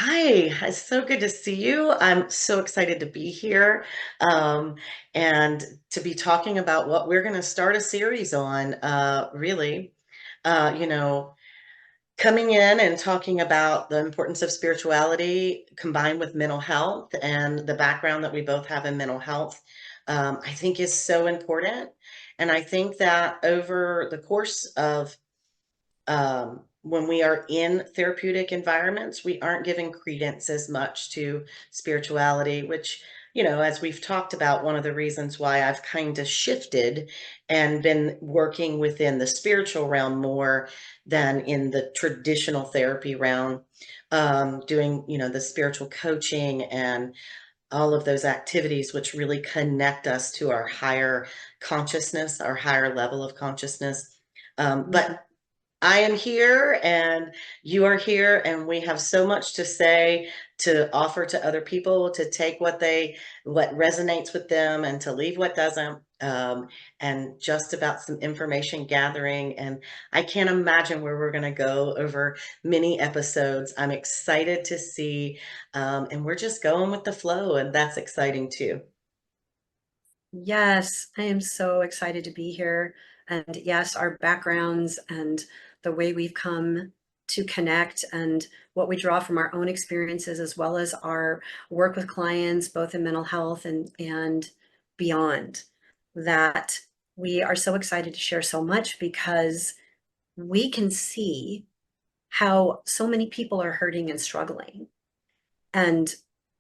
Hi, it's so good to see you. I'm so excited to be here um, and to be talking about what we're going to start a series on. Really, uh, you know, coming in and talking about the importance of spirituality combined with mental health and the background that we both have in mental health, I think is so important. And I think that over the course of when we are in therapeutic environments, we aren't giving credence as much to spirituality, which, as we've talked about, one of the reasons why I've kind of shifted and been working within the spiritual realm more than in the traditional therapy realm, doing, the spiritual coaching and all of those activities, which really connect us to our higher consciousness, our higher level of consciousness. Mhm. But I am here and you are here, and we have so much to say, to offer to other people, to take what resonates with them and to leave what doesn't. And just about some information gathering. And I can't imagine where we're going to go over many episodes. I'm excited to see, and we're just going with the flow, and that's exciting too. Yes, I am so excited to be here. And yes, our backgrounds and the way we've come to connect and what we draw from our own experiences, as well as our work with clients, both in mental health and beyond, that we are so excited to share so much because we can see how so many people are hurting and struggling. And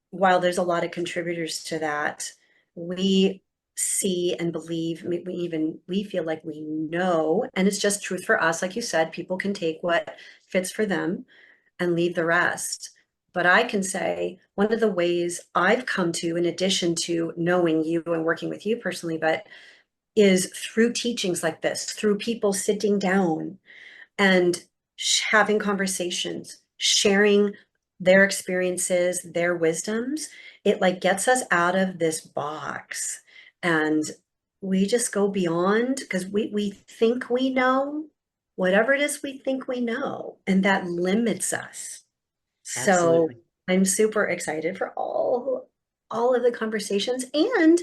while there's a lot of contributors to that, we see and believe, we feel like we know, and it's just truth for us. Like you said, people can take what fits for them and leave the rest. But I can say one of the ways I've come to, in addition to knowing you and working with you personally, but is through teachings like this, through people sitting down and having conversations, sharing their experiences, their wisdoms. It like gets us out of this box and we just go beyond because we think we know whatever it is we think we know, and that limits us. So Absolutely. I'm super excited for all of the conversations, and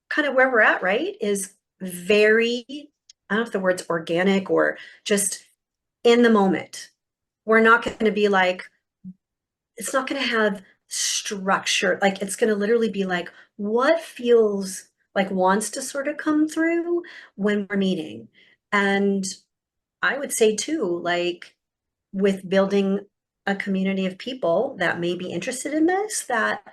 kind of where we're at, right, is very, I don't know if the word's organic or just in the moment. We're not going to be like, it's not going to have structure. Like, it's going to literally be like, what feels like wants to sort of come through when we're meeting. And I would say, too, like with building a community of people that may be interested in this, that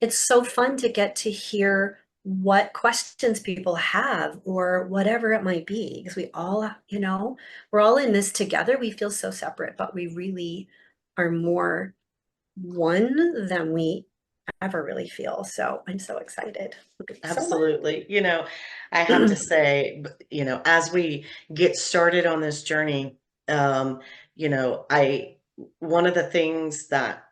it's so fun to get to hear what questions people have or whatever it might be, because we all, we're all in this together. We feel so separate, but we really are more one than we ever really feel. So I'm so excited. So much. Absolutely. I have to say, as we get started on this journey, one of the things that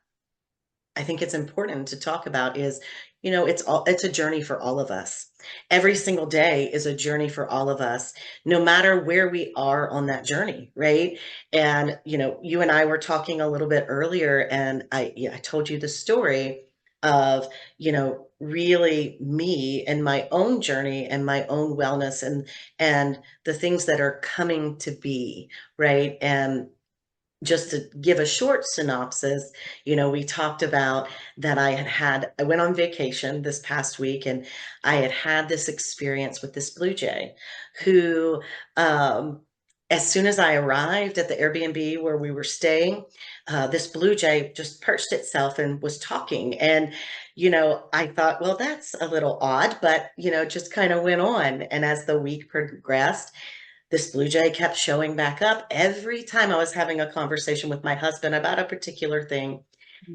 I think it's important to talk about is, it's a journey for all of us. Every single day is a journey for all of us, no matter where we are on that journey, right? And, you and I were talking a little bit earlier, and I told you the story of, really me and my own journey and my own wellness and the things that are coming to be, right? And just to give a short synopsis, we talked about that I went on vacation this past week, and I had this experience with this blue jay who, um, as soon as I arrived at the Airbnb where we were staying, this blue jay just perched itself and was talking. And, I thought, well, that's a little odd, but, just kind of went on. And as the week progressed, this blue jay kept showing back up every time I was having a conversation with my husband about a particular thing.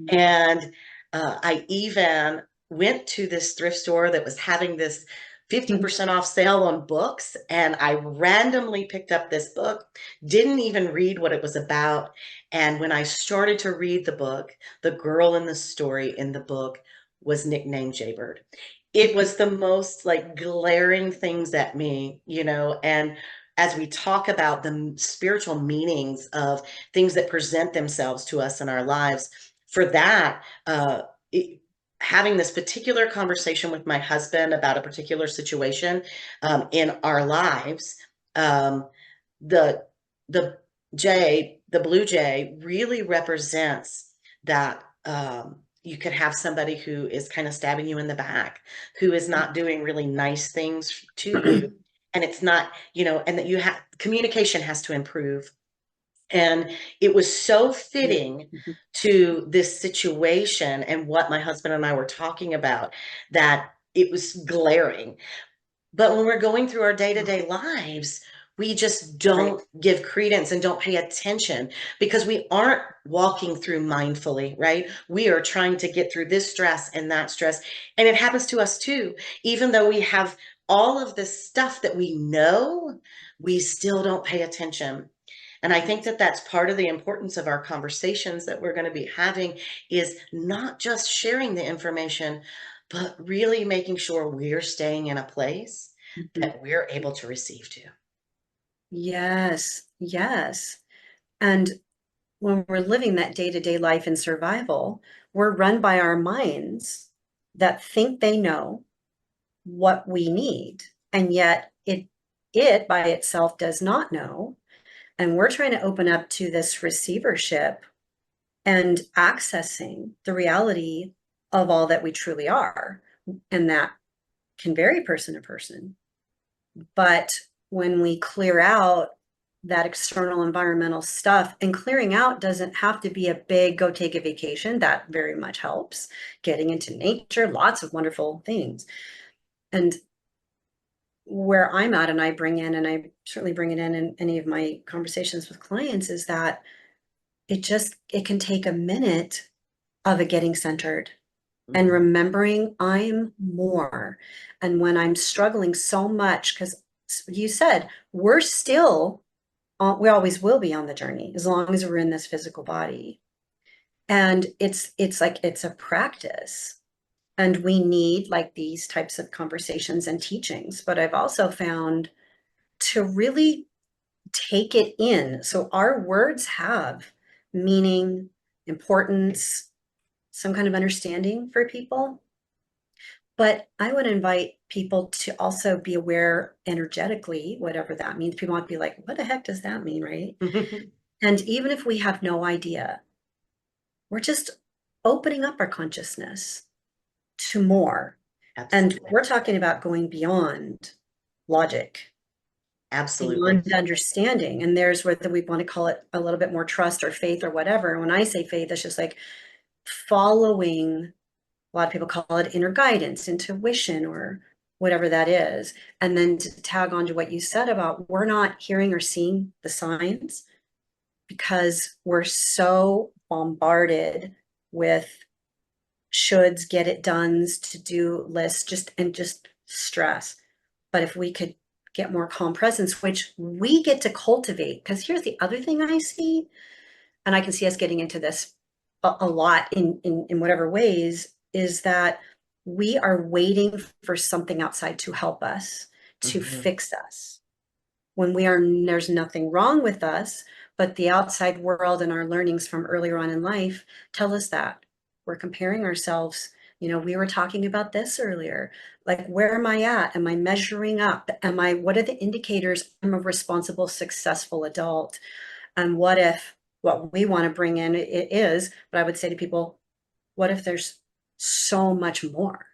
And I even went to this thrift store that was having this 50% off sale on books. And I randomly picked up this book, didn't even read what it was about. And when I started to read the book, the girl in the story in the book was nicknamed Jaybird. It was the most like glaring things at me, and as we talk about the spiritual meanings of things that present themselves to us in our lives, for that, it, having this particular conversation with my husband about a particular situation in our lives, the the the blue jay, really represents that. You could have somebody who is kind of stabbing you in the back, who is not doing really nice things to you, and it's not, and that you have communication has to improve. And it was so fitting to this situation and what my husband and I were talking about, that it was glaring. But when we're going through our day-to-day lives, we just Right. don't give credence and don't pay attention, because we aren't walking through mindfully, right? We are trying to get through this stress and that stress. And it happens to us too. Even though we have all of this stuff that we know, we still don't pay attention. And I think that that's part of the importance of our conversations that we're going to be having, is not just sharing the information, but really making sure we're staying in a place Mhm. that we're able to receive to. Yes, yes. And when we're living that day-to-day life in survival, we're run by our minds that think they know what we need, and yet it by itself does not know. And we're trying to open up to this receivership and accessing the reality of all that we truly are. And that can vary person to person. But when we clear out that external environmental stuff, and clearing out doesn't have to be a big go take a vacation, that very much helps. Getting into nature, lots of wonderful things. And where I'm at, and I bring in, and I certainly bring it in any of my conversations with clients, is that it can take a minute of it getting centered and Mhm. remembering I'm more. And when I'm struggling so much, because you said we're still we always will be on the journey as long as we're in this physical body. And it's like it's a practice. And we need like these types of conversations and teachings. But I've also found to really take it in. So our words have meaning, importance, some kind of understanding for people. But I would invite people to also be aware energetically, whatever that means. People might be like, what the heck does that mean, right? And even if we have no idea, we're just opening up our consciousness to more. And Absolutely. we're talking about going beyond logic, Absolutely. beyond understanding. And there's whether we want to call it a little bit more trust or faith or whatever. And when I say faith, it's just like following, a lot of people call it inner guidance, intuition, or whatever that is. And then to tag on to what you said about we're not hearing or seeing the signs because we're so bombarded with shoulds, get it done's, to do lists, just stress. But if we could get more calm presence, which we get to cultivate, because here's the other thing I see, and I can see us getting into this a lot in whatever ways, is that we are waiting for something outside to help us, to Mhm. fix us. When there's nothing wrong with us, but the outside world and our learnings from earlier on in life tell us that we're comparing ourselves. We were talking about this earlier. Like, where am I at? Am I measuring up? What are the indicators I'm a responsible, successful adult? And what if what we want to bring in it is, but I would say to people, what if there's so much more?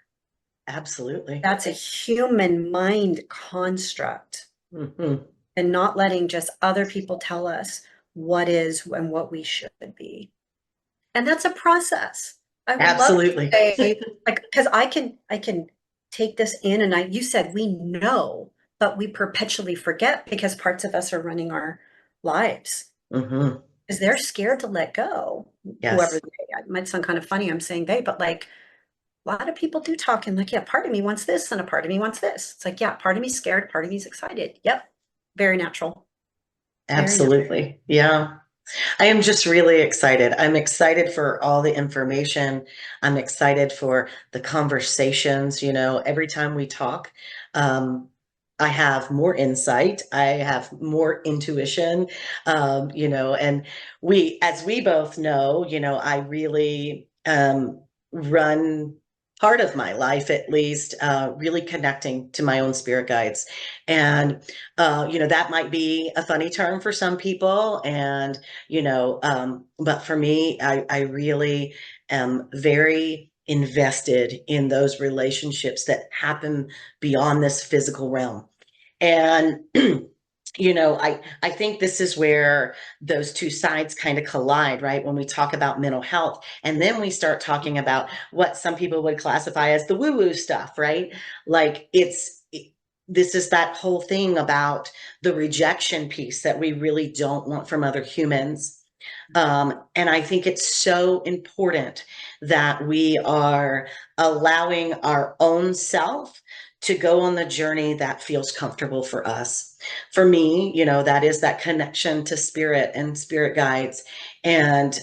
Absolutely. That's a human mind construct, Mhm. and not letting just other people tell us what is and what we should be. And that's a process. I would love to Absolutely. say, like, because I can take this in, and you said we know, but we perpetually forget because parts of us are running our lives. Mhm. Because they're scared to let go, whoever Yes. they are. It might sound kind of funny, I'm saying they, but like a lot of people do talk and like, yeah, part of me wants this and a part of me wants this. It's like, yeah, part of me's scared, part of me's excited. Yep. Very natural. Very natural. Absolutely. Yeah. I am just really excited. I'm excited for all the information. I'm excited for the conversations. Every time we talk, um, I have more insight. I have more intuition, and as we both know, I really run part of my life, at least, really connecting to my own spirit guides. And, that might be a funny term for some people. And, but for me, I really am very invested in those relationships that happen beyond this physical realm. And I think this is where those two sides kind of collide, right? When we talk about mental health, and then we start talking about what some people would classify as the woo-woo stuff, right? Like this is that whole thing about the rejection piece that we really don't want from other humans. And I think it's so important that we are allowing our own self to go on the journey that feels comfortable for us. For me, that is that connection to spirit and spirit guides, and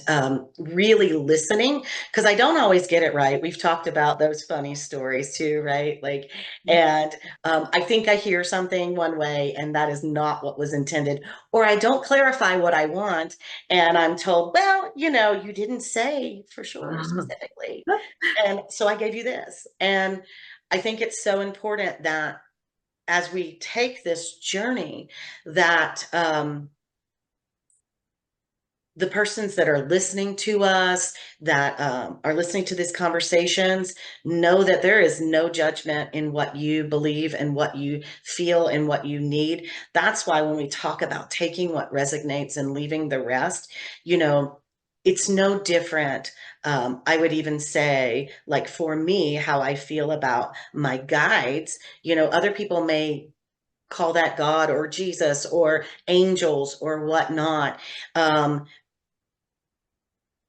really listening, because I don't always get it right. We've talked about those funny stories too, right? Like, and I think I hear something one way, and that is not what was intended, or I don't clarify what I want, and I'm told, well, you didn't say for sure specifically. And so I gave you this. And I think it's so important that as we take this journey, that the persons that are listening to us, that are listening to these conversations, know that there is no judgment in what you believe and what you feel and what you need. That's why when we talk about taking what resonates and leaving the rest, it's no different. I would even say, like, for me, how I feel about my guides, other people may call that God or Jesus or angels or whatnot.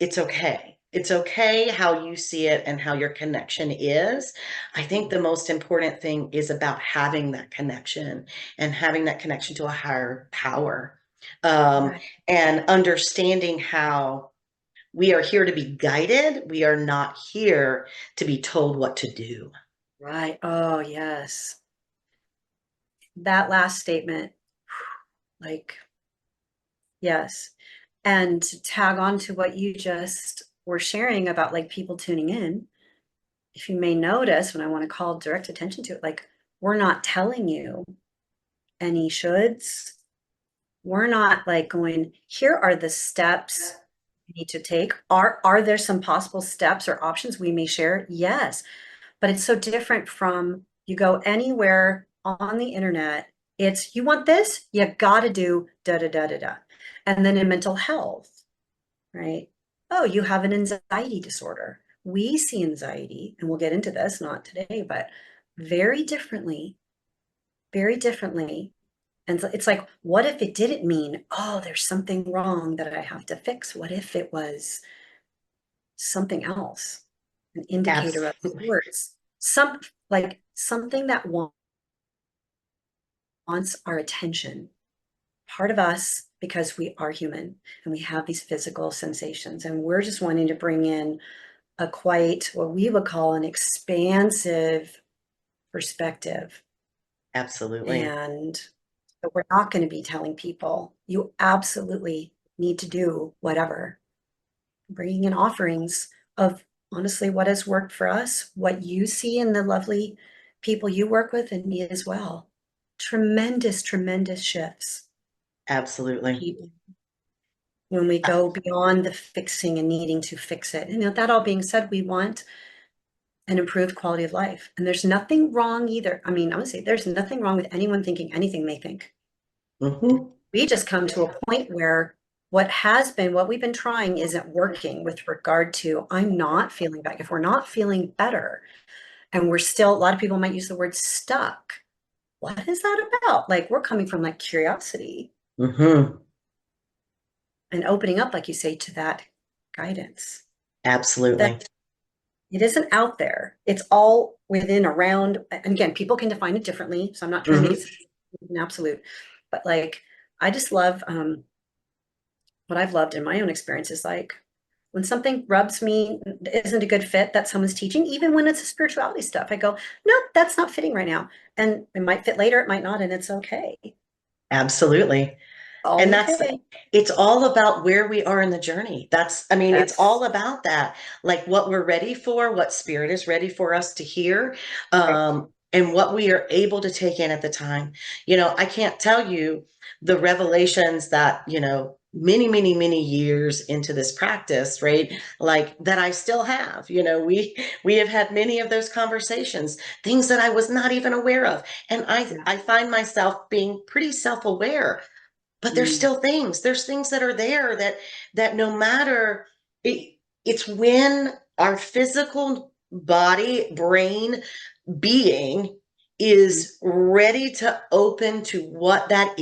It's okay. It's okay how you see it and how your connection is. I think the most important thing is about having that connection and having that connection to a higher power, Right. and understanding how we are here to be guided. We are not here to be told what to do. Right. Oh, yes. That last statement, like, yes. And to tag on to what you just were sharing about like people tuning in, if you may notice, when I want to call direct attention to it, like, we're not telling you any shoulds. We're not like going, here are the steps you need to take. Are there some possible steps or options we may share? Yes. But it's so different from you go anywhere on the internet, it's you want this, you got to do da da da da da. And then in mental health, right? Oh, you have an anxiety disorder. We see anxiety, and we'll get into this, not today, but very differently, very differently. And it's like, what if it didn't mean, oh, there's something wrong that I have to fix? What if it was something else, an indicator of Absolutely. sorts, like something that wants our attention, part of us, because we are human and we have these physical sensations, and we're just wanting to bring in a quite what we would call an expansive perspective. Absolutely. And but we're not going to be telling people you absolutely need to do whatever. Bringing in offerings of honestly what has worked for us, what you see in the lovely people you work with, and me as well. Tremendous, tremendous shifts. Absolutely. People, when we Uh, go beyond the fixing and needing to fix it. And that all being said, we want an improved quality of life. And there's nothing wrong either. I mean, I'm gonna say there's nothing wrong with anyone thinking anything they think. mhm. We just come to a point where what we've been trying isn't working with regard to, I'm not feeling back. If we're not feeling better and we're still, a lot of people might use the word stuck. What is that about? Like, we're coming from like curiosity Mhm. and opening up, like you say, to that guidance. Absolutely. That it isn't out there. It's all within, around. And again, people can define it differently. So I'm not trying to Mhm. make it an absolute, but like, I just love what I've loved in my own experience is like, When something rubs me, isn't a good fit that someone's teaching, even when it's a spirituality stuff, I go, no, that's not fitting right now. And it might fit later, it might not, and it's okay. Absolutely. And that's, Okay. it's all about where we are in the journey. That's, I mean, it's That's all about that, like what we're ready for, what spirit is ready for us to hear, right. and what we are able to take in at the time. I can't tell you the revelations that, many, many, many years into this practice, right? Like that I still have, we have had many of those conversations, things that I was not even aware of. And I, Yeah. I find myself being pretty self-aware, but Mm. there's things that are there that no matter it, it's when our physical body, brain, being is ready to open to what that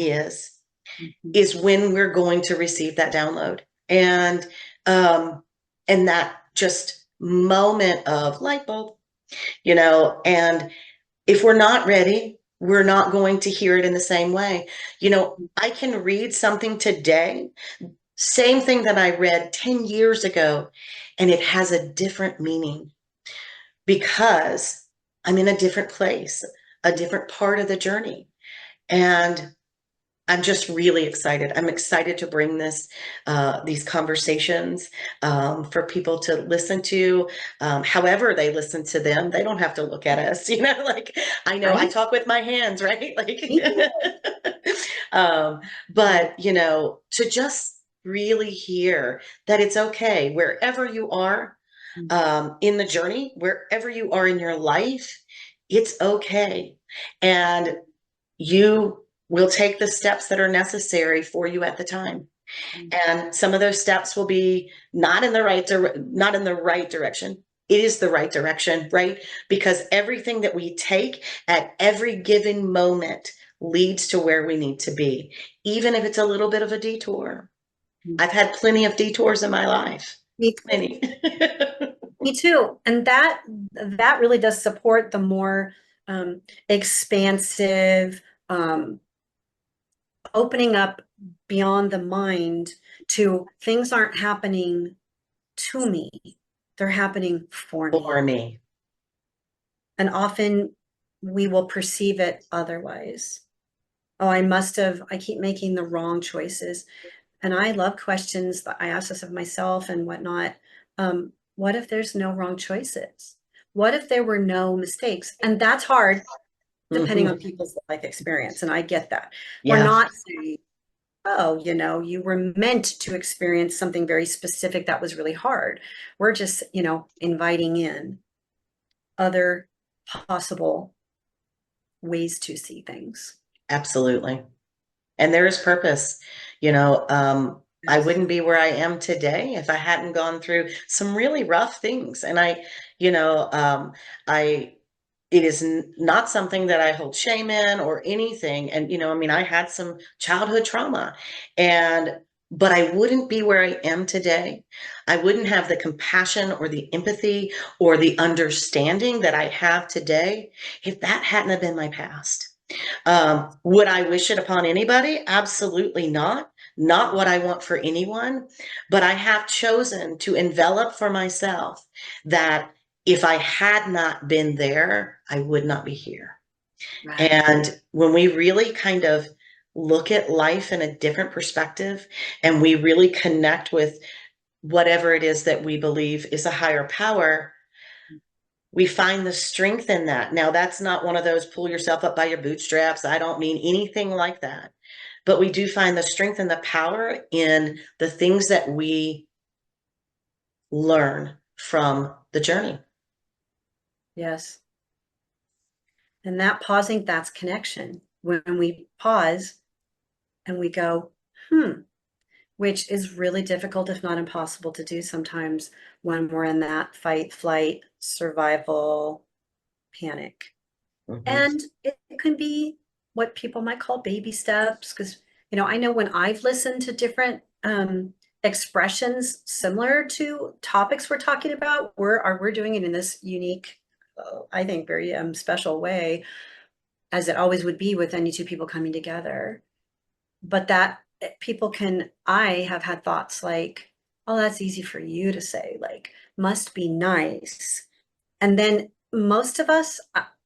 Mhm. is when we're going to receive that download. Um and that just moment of light bulb, and if we're not ready, we're not going to hear it in the same way. I can read something today, same thing that I read 10 years ago, and it has a different meaning because I'm in a different place, a different part of the journey. And I'm just really excited. I'm excited to bring these conversations, for people to listen to, however they listen to them. They don't have to look at us, like I know I Right? talk with my hands, right? Like, Me too. um, but to just really hear that it's okay wherever you are, Mm. in the journey, wherever you are in your life, it's okay. And you will take the steps that are necessary for you at the time. And some of those steps will be not in the right direction. It is the right direction, right? Because everything that we take at every given moment leads to where we need to be, even if it's a little bit of a detour. Mm. I've had plenty of detours in my life. Me Plenty. Me too. And that really does support the more expansive, um, opening up beyond the mind to things aren't happening to me, they're happening for For me. me. And often we will perceive it otherwise. Oh, I keep making the wrong choices. And I love questions that I ask this of myself and whatnot. What if there's no wrong choices? What if there were no mistakes? And that's hard depending on Mhm. people's life experience. And I get that. We're Yeah, not saying, oh, you were meant to experience something very specific that was really hard. We're just, inviting in other possible ways to see things. absolutely. And there is purpose. I Yes. wouldn't be where I am today if I hadn't gone through some really rough things. And you know, I, it is not something that I hold shame in or anything. And, I mean, I had some childhood trauma, but I wouldn't be where I am today. I wouldn't have the compassion or the empathy or the understanding that I have today if that hadn't have been my past. Would I wish it upon anybody? Absolutely not. Not what I want for anyone. But I have chosen to envelop for myself that if I had not been there, I would not be here. Right. And when we really kind of look at life in a different perspective and we really connect with whatever it is that we believe is a higher power, we find the strength in that. Now, that's not one of those pull yourself up by your bootstraps. I don't mean anything like that. But we do find the strength and the power in the things that we learn from the journey. Yes. And that pausing, that's connection. When we pause and we go, which is really difficult, if not impossible to do sometimes when we're in that fight, flight, survival, panic. Mhm. And it can be what people might call baby steps. Because, I know when I've listened to different expressions similar to topics we're talking about, we're doing it in this unique, I think, very special way, as it always would be with any two people coming together. But that I have had thoughts like, oh, that's easy for you to say, like, must be nice. And then most of us,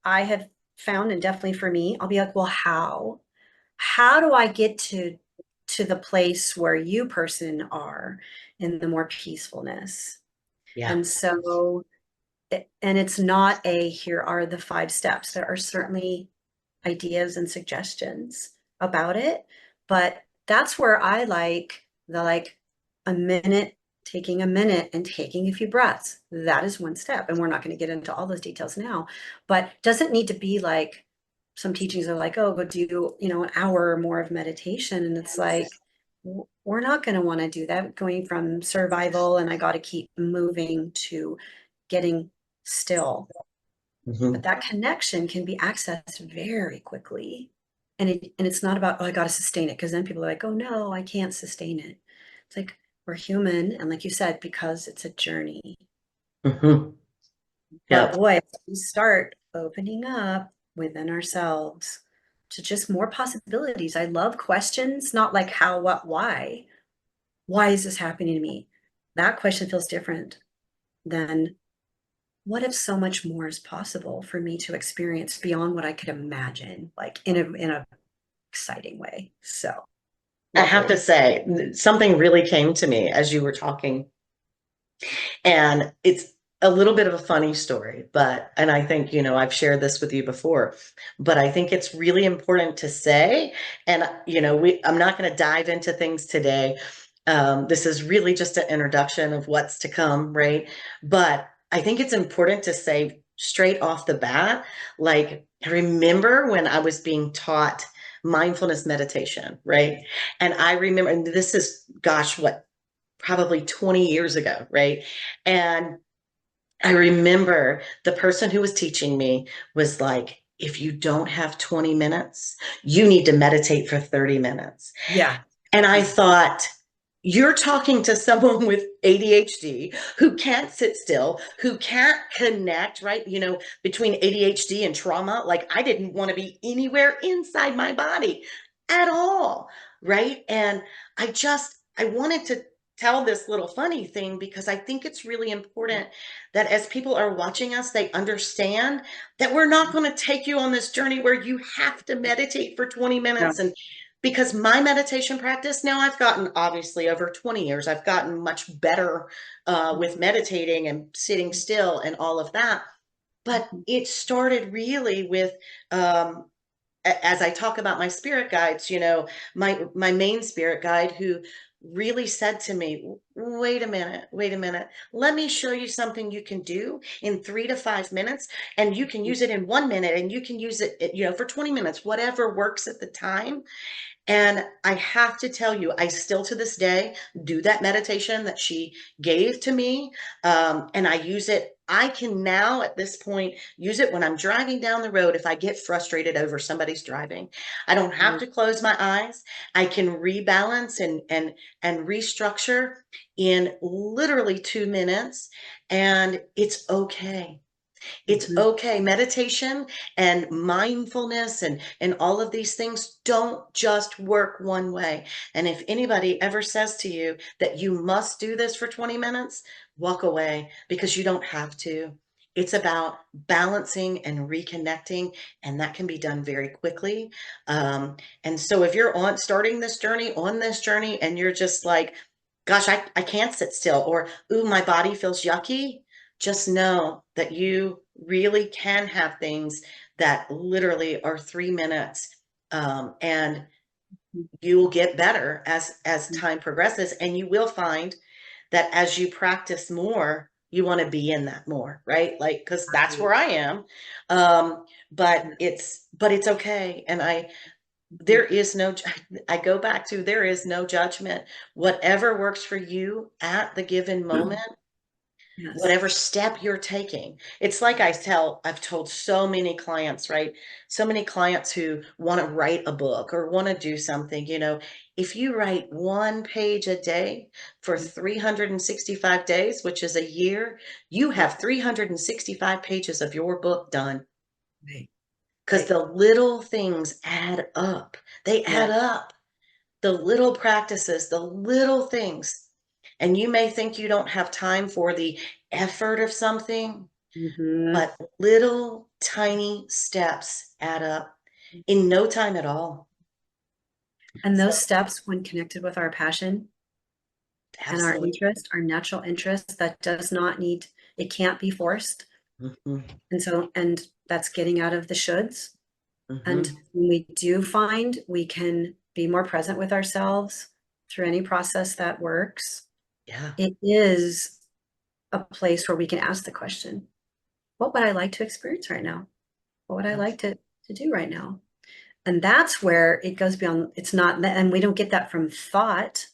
I have found, and definitely for me, I'll be like, well, how? How do I get to the place where you person are in the more peacefulness? Yeah. And so, and it's not a, here are the 5 steps. There are certainly ideas and suggestions about it, but that's where I like the, like, a minute, taking a minute and taking a few breaths. That is one step. And we're not going to get into all those details now, but doesn't need to be like, some teachings are like, oh, go do, an hour or more of meditation. And it's like, we're not going to want to do that, going from survival and I got to keep moving to getting still. But Mhm. that connection can be accessed very quickly. And it's not about, oh, I got to sustain it. Because then people are like, oh no, I can't sustain it. It's like, we're human. And like you said, because it's a journey. Mhm. But Yep. boy, if we start opening up within ourselves to just more possibilities. I love questions, not like how, what, why. Why is this happening to me? That question feels different than, what if so much more is possible for me to experience beyond what I could imagine, like in a exciting way. So I have to lovely. say, something really came to me as you were talking, and it's a little bit of a funny story, but, and I think, I've shared this with you before, but I think it's really important to say, and, I'm not going to dive into things today. This is really just an introduction of what's to come, right? But I think it's important to say straight off the bat, like, I remember when I was being taught mindfulness meditation, right? And I remember, and this is, gosh, what, probably 20 years ago, right? And I remember the person who was teaching me was like, if you don't have 20 minutes, you need to meditate for 30 minutes. Yeah. And I Yeah. thought, you're talking to someone with ADHD who can't sit still, who can't connect, right? Between ADHD and trauma, like I didn't want to be anywhere inside my body at all, right? And I wanted to tell this little funny thing because I think it's really important that as people are watching us, they understand that we're not going to take you on this journey where you have to meditate for 20 No. minutes. And because my meditation practice now, I've gotten, obviously over 20 years, I've gotten much better with meditating and sitting still and all of that. But it started really with, as I talk about my spirit guides, my main spirit guide who really said to me, wait a minute, let me show you something you can do in 3 to 5 minutes, and you can use it in 1 minute, and you can use it, for 20 minutes, whatever works at the time. And I have to tell you, I still to this day do that meditation that she gave to me. And I use it. I can now at this point use it when I'm driving down the road if I get frustrated over somebody's driving. I don't have to close my eyes. I can rebalance and restructure in literally 2 minutes. And it's okay. It's Mhm. okay. Meditation and mindfulness and all of these things don't just work one way. And if anybody ever says to you that you must do this for 20 minutes, walk away because you don't have to. It's about balancing and reconnecting, and that can be done very quickly. And so if you're on this journey, and you're just like, gosh, I can't sit still, or, ooh, my body feels yucky, just know that you really can have things that literally are 3 minutes, and you will get better as time progresses, and you will find that as you practice more, you want to be in that more, right? Like, because that's where I am. But it's okay. And there is no, I go back to, there is no judgment. Whatever works for you at the given moment, Yes. whatever step you're taking. It's like I've told so many clients, right? So many clients who want to write a book or want to do something, if you write 1 page a day for 365 days, which is a year, you have 365 pages of your book done, Right. because Right. the little things add up. They Yeah. add up. The little practices, the little things. And you may think you don't have time for the effort of something, Mhm. but little tiny steps add up in no time at all. And So those steps, when connected with our passion and our absolutely. interest, our natural interest, that does not need, it can't be forced. Hmm. And so, and that's getting out of the shoulds. And Hmm. when we do find we can be more present with ourselves through any process that works, Yeah. it is a place where we can ask the question, what would I like to experience right now? What would I like to do right now? And that's where it goes beyond, it's not, and we don't get that from thought,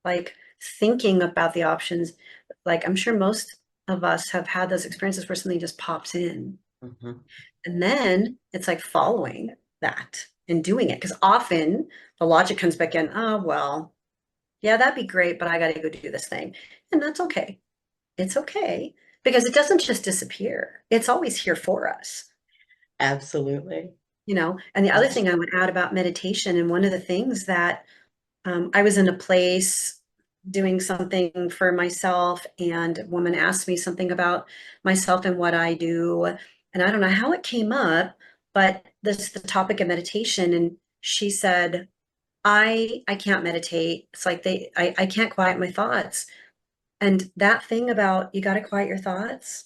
like thinking about the options. Like I'm sure most of us have had those experiences where something just pops in. Hmm. And then it's like following that and doing it. Because often the logic comes back in, oh, well, yeah, that'd be great, but I got to go do this thing. And that's okay. It's okay because it doesn't just disappear, it's always here for us. Absolutely. You know, and the other thing I would add about meditation, and one of the things that I was in a place doing something for myself, and a woman asked me something about myself and what I do. And I don't know how it came up, but this is the topic of meditation. And she said, I can't meditate. It's like I can't quiet my thoughts. And that thing about you got to quiet your thoughts,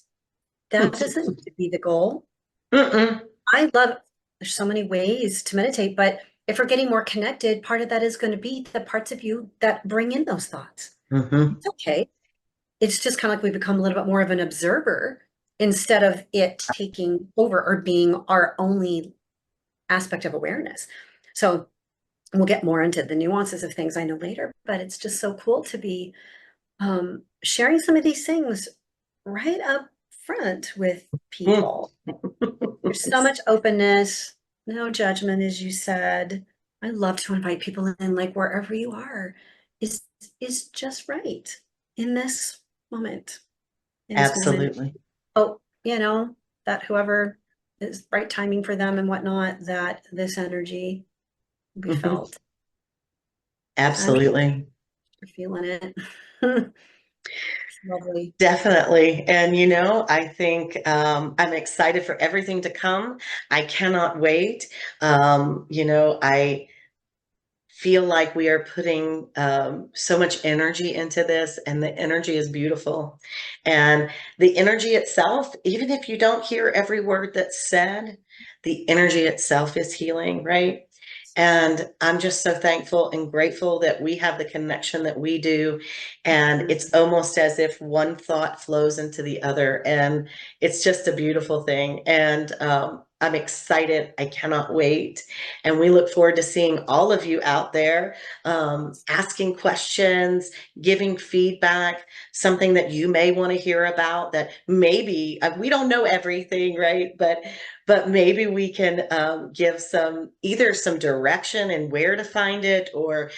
that doesn't need to be the goal. Mm-mm. I love, there's so many ways to meditate, but if we're getting more connected, part of that is going to be the parts of you that bring in those thoughts. Hmm. It's okay. It's just kind of like we become a little bit more of an observer instead of it taking over or being our only aspect of awareness. So we'll get more into the nuances of things I know later, but it's just so cool to be sharing some of these things right up front with people. There's so much openness, no judgment, as you said. I love to invite people in, like wherever you are, is is just right in this moment. In this moment. Absolutely. Oh, you know, that whoever is right timing for them and whatnot, that this energy will be Hmm. felt. I'm Absolutely. feeling it. It's lovely. Definitely. And, I think I'm excited for everything to come. I cannot wait. I feel like we are putting so much energy into this, and the energy is beautiful. And the energy itself, even if you don't hear every word that's said, the energy itself is healing, right? And I'm just so thankful and grateful that we have the connection that we do. And it's almost as if one thought flows into the other. And it's just a beautiful thing. And I'm excited. I cannot wait. And we look forward to seeing all of you out there asking questions, giving feedback, something that you may want to hear about that maybe we don't know everything, right? But maybe we can give either some direction and where to find it, or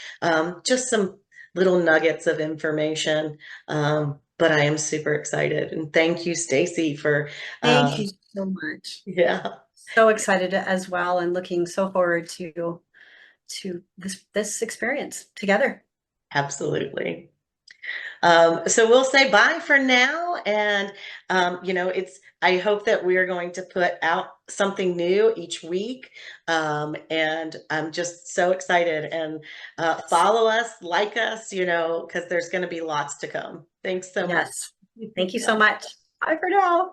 just some little nuggets of information. But I am super excited, and thank you, Stacy, for Thank you so much. yeah, So excited as well and looking so forward to this experience together. absolutely. So we'll say bye for now. And, I hope that we're going to put out something new each week. And I'm just so excited. And follow us, like us, because there's going to be lots to come. Thanks so much. Yes. Thank you so much. Bye for now.